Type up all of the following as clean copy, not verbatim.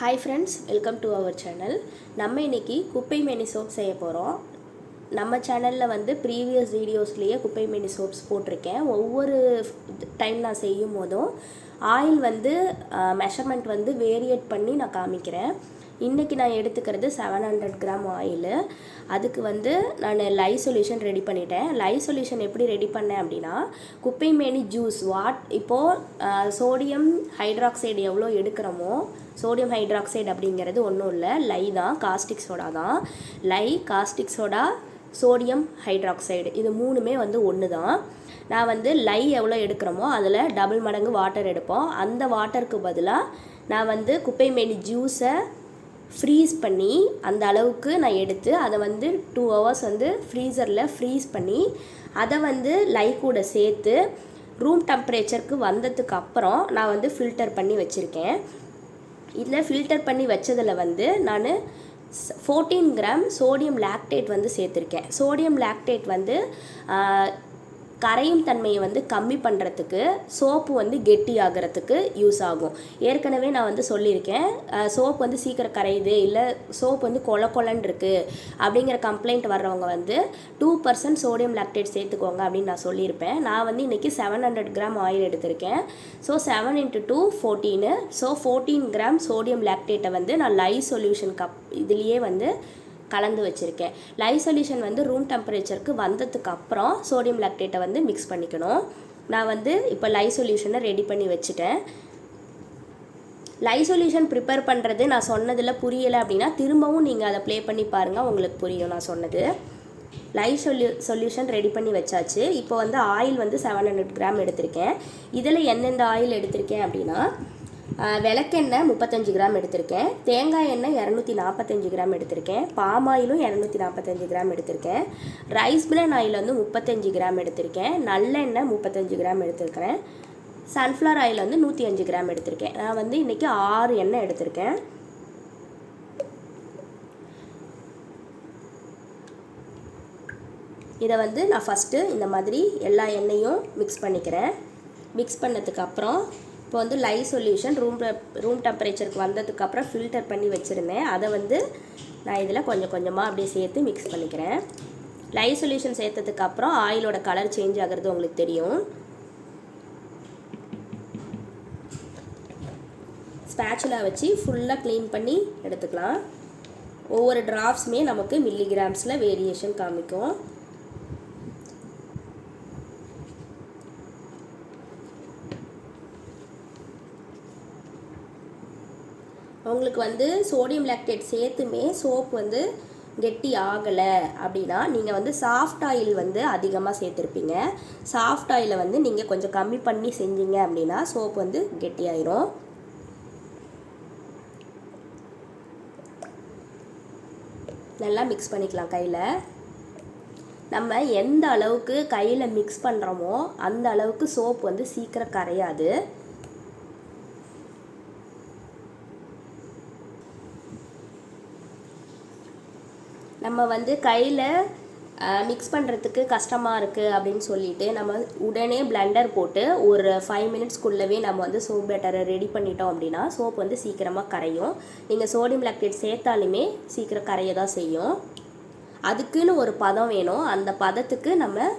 Hi friends, welcome to our channel. நம்ம இன்னைக்கு குப்பை மேனி சோப் செய்ய போகிறோம். நம்ம சேனலில் வந்து ப்ரீவியஸ் வீடியோஸ்லேயே குப்பை மேனி சோப்ஸ் போட்டிருக்கேன். ஒவ்வொரு டைம் நான் செய்யும் போதும் ஆயில் வந்து மெஷர்மெண்ட் வந்து வேரியேட் பண்ணி நான் காமிக்கிறேன். இன்றைக்கி நான் எடுத்துக்கிறது 700 கிராம் ஆயில். அதுக்கு வந்து நான் லை சொல்யூஷன் ரெடி பண்ணிட்டேன். லை சொல்யூஷன் எப்படி ரெடி பண்ணேன் அப்படின்னா, குப்பை மேனி ஜூஸ் இப்போது சோடியம் ஹைட்ராக்சைடு எவ்வளோ எடுக்கிறோமோ, சோடியம் ஹைட்ராக்சைடு அப்படிங்கிறது ஒன்றும் இல்லை, லை தான், காஸ்டிக் சோடா தான். லை, காஸ்டிக் சோடா, சோடியம் ஹைட்ராக்சைடு இது மூணுமே வந்து ஒன்று தான். நான் வந்து லை எவ்வளோ எடுக்கிறோமோ அதில் டபுள் மடங்கு வாட்டர் எடுப்போம். அந்த வாட்டருக்கு பதிலாக நான் வந்து குப்பை மேனி ஜூஸை ஃப்ரீஸ் பண்ணி அந்த அளவுக்கு நான் எடுத்து அதை வந்து 2 hours வந்து ஃப்ரீசரில் ஃப்ரீஸ் பண்ணி அதை வந்து லை கூட சேர்த்து ரூம் டெம்பரேச்சருக்கு வந்ததுக்கு அப்புறம் நான் வந்து ஃபில்டர் பண்ணி வச்சுருக்கேன். இதில் ஃபில்டர் பண்ணி வச்சதில் வந்து நான் 14 கிராம் சோடியம் லாக்டேட் வந்து சேர்த்துருக்கேன். சோடியம் லாக்டேட் வந்து கரையும் தன்மையை வந்து கம்மி பண்ணுறதுக்கு, சோப்பு வந்து கெட்டி ஆகிறதுக்கு யூஸ் ஆகும். ஏற்கனவே நான் வந்து சொல்லியிருக்கேன், சோப்பு வந்து சீக்கிரம் கரையுது, இல்லை சோப்பு வந்து கொலன்னு இருக்குது அப்படிங்கிற கம்ப்ளைண்ட் வர்றவங்க வந்து 2% சோடியம் லாக்டேட் சேர்த்துக்கோங்க அப்படின்னு நான் சொல்லியிருப்பேன். நான் வந்து இன்றைக்கி 700 கிராம் ஆயில் எடுத்திருக்கேன். ஸோ 7 × 2 14. ஸோ 14 கிராம் சோடியம் லாக்டேட்டை வந்து நான் லை சொல்யூஷன் இதுலேயே வந்து கலந்து வச்சுருக்கேன். லை சொல்யூஷன் வந்து ரூம் டெம்பரேச்சருக்கு வந்ததுக்கு அப்புறம் சோடியம் லாக்டேட்டை வந்து மிக்ஸ் பண்ணிக்கணும். நான் வந்து இப்போ லை சொல்யூஷனை ரெடி பண்ணி வச்சுட்டேன். லை சொல்யூஷன் ப்ரிப்பேர் பண்ணுறது நான் சொன்னதில் புரியலை அப்படின்னா திரும்பவும் நீங்கள் அதை ப்ளே பண்ணி பாருங்கள், உங்களுக்கு புரியும் நான் சொன்னது. லை சொல்யூஷன் ரெடி பண்ணி வச்சாச்சு. இப்போ வந்து ஆயில் வந்து 700 கிராம் எடுத்திருக்கேன். இதில் எந்தெந்த ஆயில் எடுத்திருக்கேன் அப்படின்னா, விளக்கெண்ணெய் 35 கிராம் எடுத்திருக்கேன், தேங்காய் எண்ணெய் 245 கிராம் எடுத்திருக்கேன், பாம் ஆயிலும் 245 கிராம் எடுத்திருக்கேன், ரைஸ் பிரான் ஆயில் வந்து 35 கிராம் எடுத்திருக்கேன், நல்லெண்ணெய் 35 கிராம் எடுத்திருக்கிறேன், சன்ஃப்ளவர் ஆயில் வந்து 105 கிராம் எடுத்திருக்கேன். நான் வந்து இன்றைக்கி 6 எண்ணெய் எடுத்திருக்கேன். இதை வந்து நான் ஃபஸ்ட்டு இந்த மாதிரி எல்லா எண்ணெயும் மிக்ஸ் பண்ணிக்கிறேன். மிக்ஸ் பண்ணதுக்கப்புறம் இப்போ வந்து லை சொல்யூஷன் ரூம் டெம்பரேச்சருக்கு வந்ததுக்கப்புறம் ஃபில்டர் பண்ணி வச்சுருந்தேன். அதை வந்து நான் இதில் கொஞ்சம் கொஞ்சமாக அப்படியே சேர்த்து மிக்ஸ் பண்ணிக்கிறேன். லை சொல்யூஷன் சேர்த்ததுக்கப்புறம் ஆயிலோட கலர் சேஞ்ச் ஆகிறது உங்களுக்கு தெரியும். ஸ்பேச்சுலா வச்சு ஃபுல்லாக க்ளீன் பண்ணி எடுத்துக்கலாம். ஒவ்வொரு ட்ராப்ஸுமே நமக்கு மில்லிகிராம்ஸில் வேரியேஷன் காமிக்கும். உங்களுக்கு வந்து சோடியம் லாக்டேட் சேர்த்துமே சோப் வந்து கெட்டி ஆகலை அப்படின்னா நீங்கள் வந்து சாஃப்ட் ஆயில் வந்து அதிகமாக சேர்த்துருப்பீங்க. சாஃப்ட் ஆயிலை வந்து நீங்கள் கொஞ்சம் கம்மி பண்ணி செஞ்சீங்க அப்படின்னா சோப் வந்து கெட்டி ஆயிரும். நல்லா மிக்ஸ் பண்ணிக்கலாம் கையில். நம்ம எந்த அளவுக்கு கையில் மிக்ஸ் பண்ணுறோமோ அந்த அளவுக்கு சோப் வந்து சீக்கிரம் கரையாது. நம்ம வந்து கையில் மிக்ஸ் பண்ணுறதுக்கு கஷ்டமாக இருக்குது அப்படின்னு சொல்லிட்டு நம்ம உடனே பிளெண்டர் போட்டு ஒரு 5 மினிட்ஸ்க்குள்ளவே நம்ம வந்து சோப் பேட்டரை ரெடி பண்ணிட்டோம் அப்படின்னா சோப் வந்து சீக்கிரமாக கரையும். நீங்கள் சோடியம் லாக்டேட் சேர்த்தாலுமே சீக்கிரம் கரைய தான் செய்யும். அதுக்குன்னு ஒரு பதம் வேணும். அந்த பதத்துக்கு நம்ம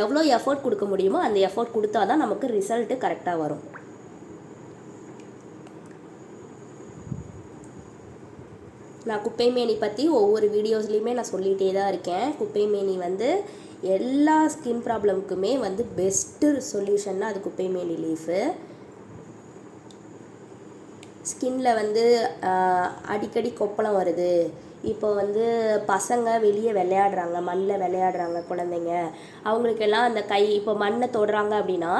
எவ்வளோ எஃபோர்ட் கொடுக்க முடியுமோ அந்த எஃபோர்ட் கொடுத்தா தான் நமக்கு ரிசல்ட்டு கரெக்டாக வரும். நான் குப்பை மேனி பற்றி ஒவ்வொரு வீடியோஸ்லேயுமே நான் சொல்லிகிட்டே தான் இருக்கேன். குப்பை மேனி வந்து எல்லா ஸ்கின் ப்ராப்ளமுக்குமே வந்து பெஸ்ட்டு சொல்யூஷன்னா அது குப்பை மேனி லீஃபு. ஸ்கின்ல வந்து அடிக்கடி கொப்பளம் வருது, இப்போ வந்து பசங்க வெளியே விளையாடுறாங்க, மண்ணில் விளையாடுறாங்க குழந்தைங்க, அவங்களுக்கெல்லாம் அந்த கை இப்போ மண்ணை தொடுறாங்க அப்படின்னா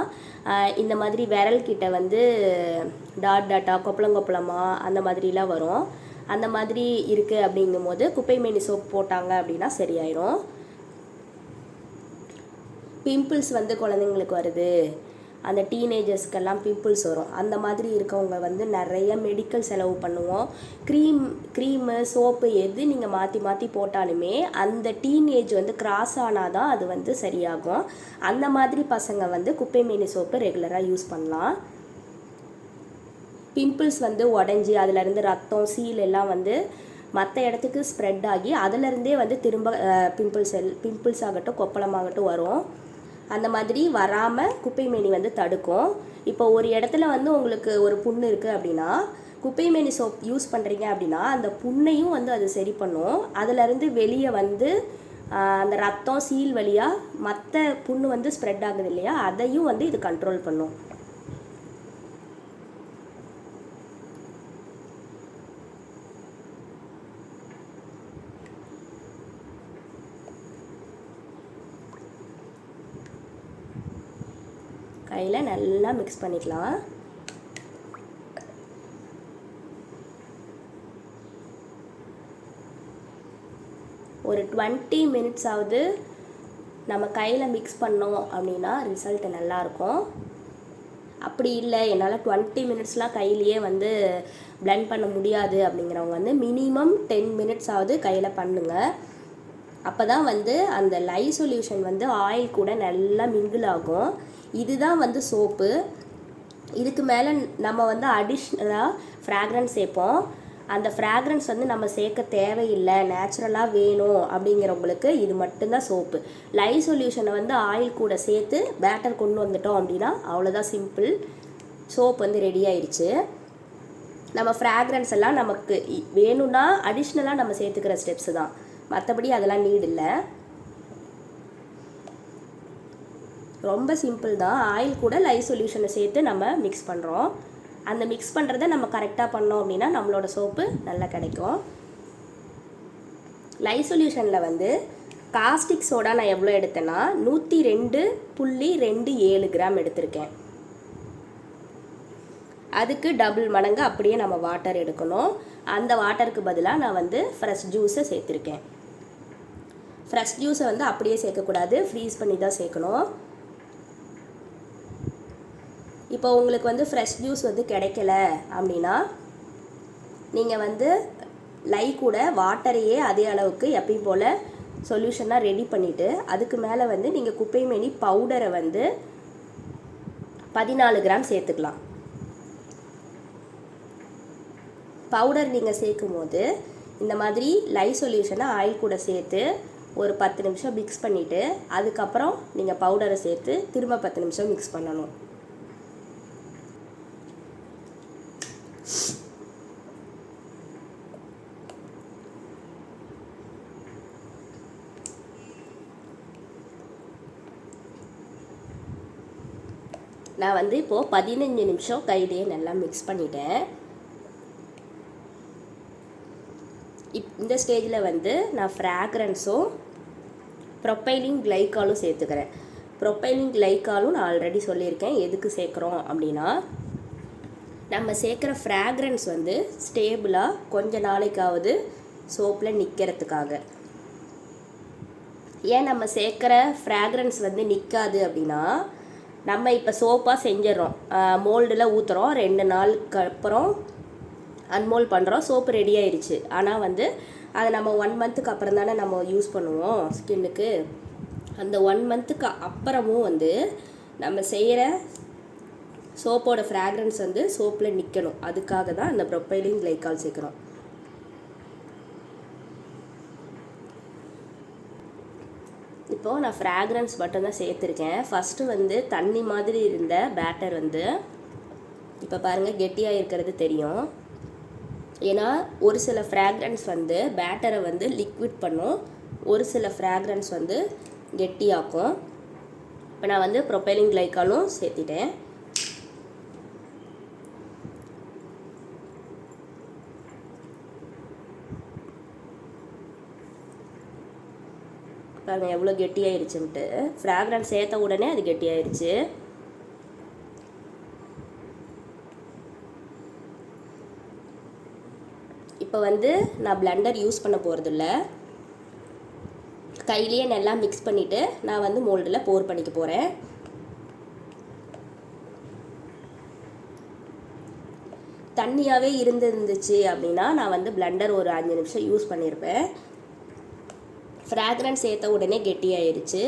இந்த மாதிரி விரல்கிட்ட வந்து டாட்டாக கொப்பளமாக அந்த மாதிரிலாம் வரும். அந்த மாதிரி இருக்குது அப்படிங்கும்போது குப்பை மேனி சோப் போட்டாங்க அப்படின்னா சரியாயிரும். பிம்பிள்ஸ் வந்து குழந்தைங்களுக்கு வருது, அந்த டீனேஜர்ஸ்க்கெல்லாம் பிம்பிள்ஸ் வரும், அந்த மாதிரி இருக்கவங்க வந்து நிறைய மெடிக்கல் செலவு பண்ணுவோம். க்ரீமு சோப்பு எது நீங்கள் மாற்றி போட்டாலுமே அந்த டீனேஜ் வந்து கிராஸ் ஆனால் தான் அது வந்து சரியாகும். அந்த மாதிரி பசங்க வந்து குப்பை மேனி சோப்பு ரெகுலராக யூஸ் பண்ணலாம். பிம்பிள்ஸ் வந்து உடஞ்சி அதிலேருந்து ரத்தம் சீல் எல்லாம் வந்து மற்ற இடத்துக்கு ஸ்ப்ரெட் ஆகி அதிலருந்தே வந்து திரும்ப பிம்பிள்ஸ் ஆகட்டும் கொப்பளமாகட்டும் வரும். அந்த மாதிரி வராமல் குப்பைமேனி வந்து தடுக்கும். இப்போ ஒரு இடத்துல வந்து உங்களுக்கு ஒரு புண்ணு இருக்குது அப்படின்னா குப்பைமேனி சோப் யூஸ் பண்ணுறீங்க அப்படின்னா அந்த புண்ணையும் வந்து அது சரி பண்ணும். அதிலேருந்து வெளியே வந்து அந்த ரத்தம் சீல் வழியாக மற்ற புண்ணு வந்து ஸ்ப்ரெட் ஆகுது இல்லையா, அதையும் வந்து இது கண்ட்ரோல் பண்ணும். கையில் நல்லா மிக்ஸ் பண்ணிக்கலாம். ஒரு 20 மினிட்ஸ் ஆகுது நம்ம கையில் மிக்ஸ் பண்ணோம் அப்படின்னா ரிசல்ட் நல்லாயிருக்கும். அப்படி இல்லை என்னால் 20 மினிட்ஸ்லாம் கையிலேயே வந்து பிளெண்ட் பண்ண முடியாது அப்படிங்கிறவங்க வந்து மினிமம் 10 மினிட்ஸ் ஆகுது கையில் பண்ணுங்கள். அப்போ தான் வந்து அந்த லை சொல்யூஷன் வந்து ஆயில் கூட நல்லா மிங்கிள் ஆகும். இதுதான் வந்து சோப்பு. இதுக்கு மேலே நம்ம வந்து அடிஷ்னலாக ஃப்ராக்ரன்ஸ் சேர்ப்போம். அந்த ஃப்ராக்ரன்ஸ் வந்து நம்ம சேர்க்க தேவையில்லை, நேச்சுரலாக வேணும் அப்படிங்கிறவங்களுக்கு இது மட்டும்தான் சோப்பு. லை சொல்யூஷனை வந்து ஆயில் கூட சேர்த்து பேட்டர் கொண்டு வந்துட்டோம் அப்படின்னா அவ்வளோதான், சிம்பிள். சோப் வந்து ரெடி ஆயிடுச்சு. நம்ம ஃப்ராக்ரன்ஸ் எல்லாம் நமக்கு வேணும்னா அடிஷ்னலாக நம்ம சேர்த்துக்கிற ஸ்டெப்ஸு தான், மற்றபடி அதெல்லாம் நீட் இல்லை. ரொம்ப சிம்பிள் தான். ஆயில் கூட லை சொல்யூஷனை சேர்த்து நம்ம மிக்ஸ் பண்ணுறோம். அந்த மிக்ஸ் பண்ணுறதை நம்ம கரெக்டாக பண்ணோம் அப்படின்னா நம்மளோட சோப்பு நல்லா கிடைக்கும். லை சொல்யூஷனில் வந்து காஸ்டிக் சோடா நான் எவ்வளோ எடுத்தேன்னா 102.27 கிராம் எடுத்திருக்கேன். அதுக்கு டபுள் மடங்கு அப்படியே நம்ம வாட்டர் எடுக்கணும். அந்த வாட்டருக்கு பதிலாக நான் வந்து ஃப்ரெஷ் ஜூஸை சேர்த்துருக்கேன். ஃப்ரெஷ் ஜூஸை வந்து அப்படியே சேர்க்கக்கூடாது, ஃப்ரீஸ் பண்ணி தான் சேர்க்கணும். இப்போ உங்களுக்கு வந்து ஃப்ரெஷ் ஜூஸ் வந்து கிடைக்கல அப்படின்னா நீங்கள் வந்து லை கூட வாட்டரையே அதே அளவுக்கு எப்பயும் போல் சொல்யூஷனாக ரெடி பண்ணிவிட்டு அதுக்கு மேலே வந்து நீங்கள் குப்பைமேனி பவுடரை வந்து 14 கிராம் சேர்த்துக்கலாம். பவுடர் நீங்கள் சேர்க்கும் போது இந்த மாதிரி லை சொல்யூஷனை ஆயில் கூட சேர்த்து ஒரு 10 நிமிஷம் மிக்ஸ் பண்ணிவிட்டு அதுக்கப்புறம் நீங்கள் பவுடரை சேர்த்து திரும்ப 10 நிமிஷம் மிக்ஸ் பண்ணணும். நான் வந்து இப்போது 15 நிமிஷம் கையிலேயே நல்லா மிக்ஸ் பண்ணிட்டேன். இந்த ஸ்டேஜில் வந்து நான் ஃப்ராக்ரன்ஸும் ப்ரொப்பைலின் கிளைக்காலும் சேர்த்துக்கிறேன். ப்ரொப்பைலின் கிளைக்காலும் நான் ஆல்ரெடி சொல்லியிருக்கேன் எதுக்கு சேர்க்குறோம் அப்படின்னா நம்ம சேர்க்குற ஃப்ராக்ரன்ஸ் வந்து ஸ்டேபிளாக கொஞ்ச நாளைக்காவது சோப்பில் நிற்கிறதுக்காக. ஏன் நம்ம சேர்க்குற ஃப்ராக்ரன்ஸ் வந்து நிற்காது அப்படின்னா நம்ம இப்போ சோப்பாக செஞ்சிடறோம், மோல்டில் ஊற்றுறோம், 2 நாளுக்கு அப்புறம் அன்மோல்ட் பண்ணுறோம், சோப்பு ரெடி ஆயிடுச்சு. ஆனால் வந்து அதை நம்ம 1 மந்த்துக்கு அப்புறம் தானே நம்ம யூஸ் பண்ணுவோம் ஸ்கின்னுக்கு. அந்த 1 மந்த்துக்கு அப்புறமும் வந்து நம்ம செய்கிற சோப்போட ஃப்ராக்ரன்ஸ் வந்து சோப்பில் நிற்கணும். அதுக்காக தான் அந்த ப்ரொப்பைலின் கிளைக்கால் சேர்க்குறோம். இப்போது நான் ஃப்ராக்ரன்ஸ் மட்டும்தான் சேர்த்துருக்கேன். ஃபஸ்ட்டு வந்து தண்ணி மாதிரி இருந்த பேட்டர் வந்து இப்போ பாருங்கள் கெட்டியாக இருக்கிறது தெரியும். ஏன்னா ஒரு சில ஃப்ராக்ரன்ஸ் வந்து பேட்டரை வந்து லிக்விட் பண்ணும், ஒரு சில ஃப்ராக்ரன்ஸ் வந்து கெட்டியாக்கும். இப்போ நான் வந்து ப்ரொப்பைலின் கிளைக்காலும் சேர்த்திட்டேன். பாருங்கள் எவ்வளோ கெட்டியாயிருச்சுன்ட்டு. ஃப்ராக்ரன்ஸ் சேர்த்த உடனே அது கெட்டியாயிருச்சு. இப்போ வந்து நான் பிளெண்டர் யூஸ் பண்ண போகிறதில்ல, கையிலேயே நல்லா மிக்ஸ் பண்ணிவிட்டு நான் வந்து மோல்டில் போர் பண்ணிக்க போகிறேன். தண்ணியாகவே இருந்துச்சு அப்படின்னா நான் வந்து பிளெண்டர் ஒரு 5 நிமிஷம் யூஸ் பண்ணியிருப்பேன். ஃப்ராக்ரன்ஸ் சேர்த்த உடனே கெட்டியாயிருச்சு.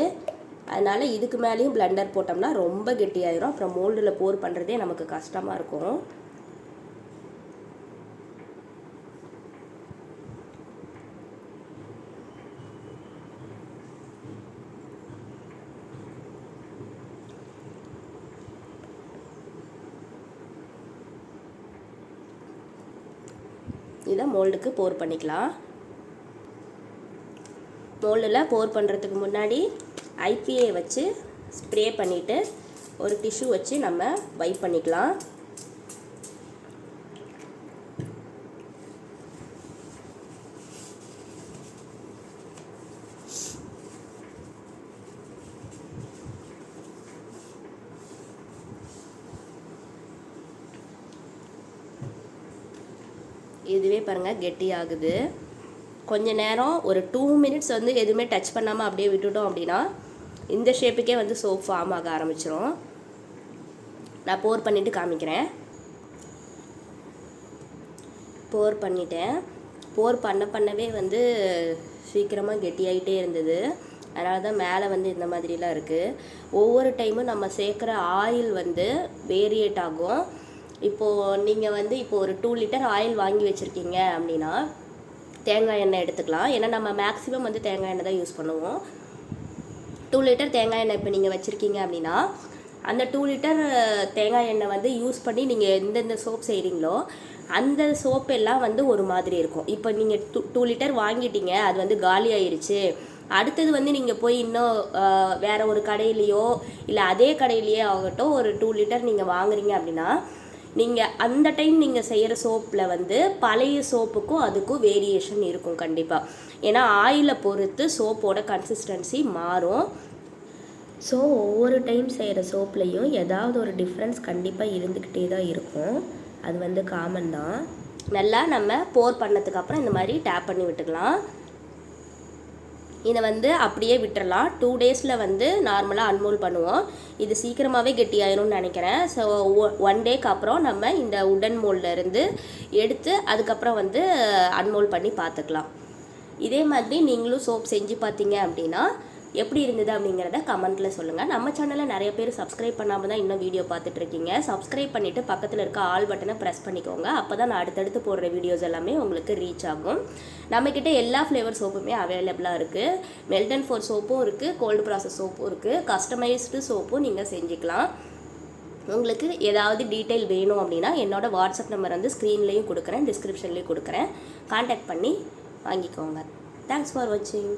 அதனால் இதுக்கு மேலேயும் பிளெண்டர் போட்டோம்னா ரொம்ப கெட்டியாயிரும். அப்புறம் மோல்டில் போர் பண்ணுறதே நமக்கு கஷ்டமாக இருக்கும். இதை மோல்டுக்கு போர் பண்ணிக்கலாம். மோல்டில் போர் பண்ணுறதுக்கு முன்னாடி ஐபிஏ வச்சு ஸ்ப்ரே பண்ணிவிட்டு ஒரு டிஷ்யூ வச்சு நம்ம வைப் பண்ணிக்கலாம். இதுவே பாருங்கள் கெட்டி ஆகுது. கொஞ்ச நேரம் ஒரு 2 மினிட்ஸ் வந்து எதுவுமே டச் பண்ணாமல் அப்படியே விட்டுட்டோம் அப்படின்னா இந்த ஷேப்புக்கே வந்து சோப் ஃபார்ம் ஆக ஆரம்பிச்சிடும். நான் போர் பண்ணிவிட்டு காமிக்கிறேன். போர் பண்ணிட்டேன். போர் பண்ணவே வந்து சீக்கிரமாக கெட்டியாகிட்டே இருந்தது. அதனால தான் மேலே வந்து இந்த மாதிரிலாம் இருக்குது. ஒவ்வொரு டைமும் நம்ம சேர்க்குற ஆயில் வந்து வேரியேட் ஆகும். இப்போது நீங்கள் வந்து ஒரு 2 லிட்டர் ஆயில் வாங்கி வச்சுருக்கீங்க அப்படின்னா தேங்காய் எண்ணெய் எடுத்துக்கலாம். ஏன்னா நம்ம மேக்ஸிமம் வந்து தேங்காய் எண்ணெய் தான் யூஸ் பண்ணுவோம். 2 லிட்டர் தேங்காய் எண்ணெய் இப்போ நீங்கள் வச்சுருக்கீங்க அப்படின்னா அந்த 2 லிட்டர் தேங்காய் எண்ணெய் வந்து யூஸ் பண்ணி நீங்கள் எந்தெந்த சோப் செய்கிறீங்களோ அந்த சோப் எல்லாம் வந்து ஒரு மாதிரி இருக்கும். இப்போ நீங்கள் 2 லிட்டர் வாங்கிட்டீங்க, அது வந்து காலி ஆயிடுச்சு. அடுத்தது வந்து நீங்கள் போய் இன்னும் வேறு ஒரு கடையிலையோ இல்லை அதே கடையிலையே ஆகட்டும் ஒரு 2 லிட்டர் நீங்கள் வாங்குறீங்க அப்படின்னா நீங்கள் அந்த டைம் நீங்கள் செய்கிற சோப்பில் வந்து பழைய சோப்புக்கும் அதுக்கும் வேரியேஷன் இருக்கும் கண்டிப்பாக. ஏன்னா ஆயிலை பொறுத்து சோப்போட கன்சிஸ்டன்சி மாறும். ஸோ ஒவ்வொரு டைம் செய்கிற சோப்லேயும் ஏதாவது ஒரு டிஃப்ரென்ஸ் கண்டிப்பாக இருந்துக்கிட்டே தான் இருக்கும். அது வந்து காமன் தான். நல்லா நம்ம போர் பண்ணதுக்கப்புறம் இந்த மாதிரி டேப் பண்ணி விட்டுக்கலாம். இதை வந்து அப்படியே விட்டுறலாம். 2 டேஸில் வந்து நார்மலாக அன்மோல் பண்ணுவோம். இது சீக்கிரமாகவே கெட்டியாயிரும்னு நினைக்கிறேன். ஸோ 1 டேக்கு அப்புறம் நம்ம இந்த உடன் மோல்லேருந்து எடுத்து அதுக்கப்புறம் வந்து அன்மோல் பண்ணி பார்த்துக்கலாம். இதே மாதிரி நீங்களும் சோப் செஞ்சு பார்த்தீங்க அப்படின்னா எப்படி இருந்தது அப்படிங்கிறத கமெண்ட்டில் சொல்லுங்கள். நம்ம சேனலில் நிறைய பேர் சப்ஸ்கிரைப் பண்ணாமல் தான் இன்னும் வீடியோ பார்த்துட்ருக்கீங்க. சப்ஸ்கிரைப் பண்ணிவிட்டு பக்கத்தில் இருக்க ஆல் பட்டனை ப்ரெஸ் பண்ணிக்கோங்க. அப்போ தான் நான் அடுத்தடுத்து போடுற வீடியோஸ் எல்லாமே உங்களுக்கு ரீச் ஆகும். நம்மக்கிட்ட எல்லா ஃப்ளேவர் சோப்புமே அவைலபிளாக இருக்குது. மெல்டன் ஃபோர் சோப்பும் இருக்குது, கோல்டு ப்ராசஸ் சோப்பும் இருக்குது, கஸ்டமைஸ்டு சோப்பும் நீங்கள் செஞ்சுக்கலாம். உங்களுக்கு ஏதாவது டீட்டெயில் வேணும் அப்படின்னா என்னோடய வாட்ஸ்அப் நம்பர் வந்து ஸ்க்ரீன்லேயும் கொடுக்குறேன், டிஸ்கிரிப்ஷன்லேயும் கொடுக்குறேன். கான்டாக்ட் பண்ணி வாங்கிக்கோங்க. தேங்க்ஸ் ஃபார் வாட்சிங்.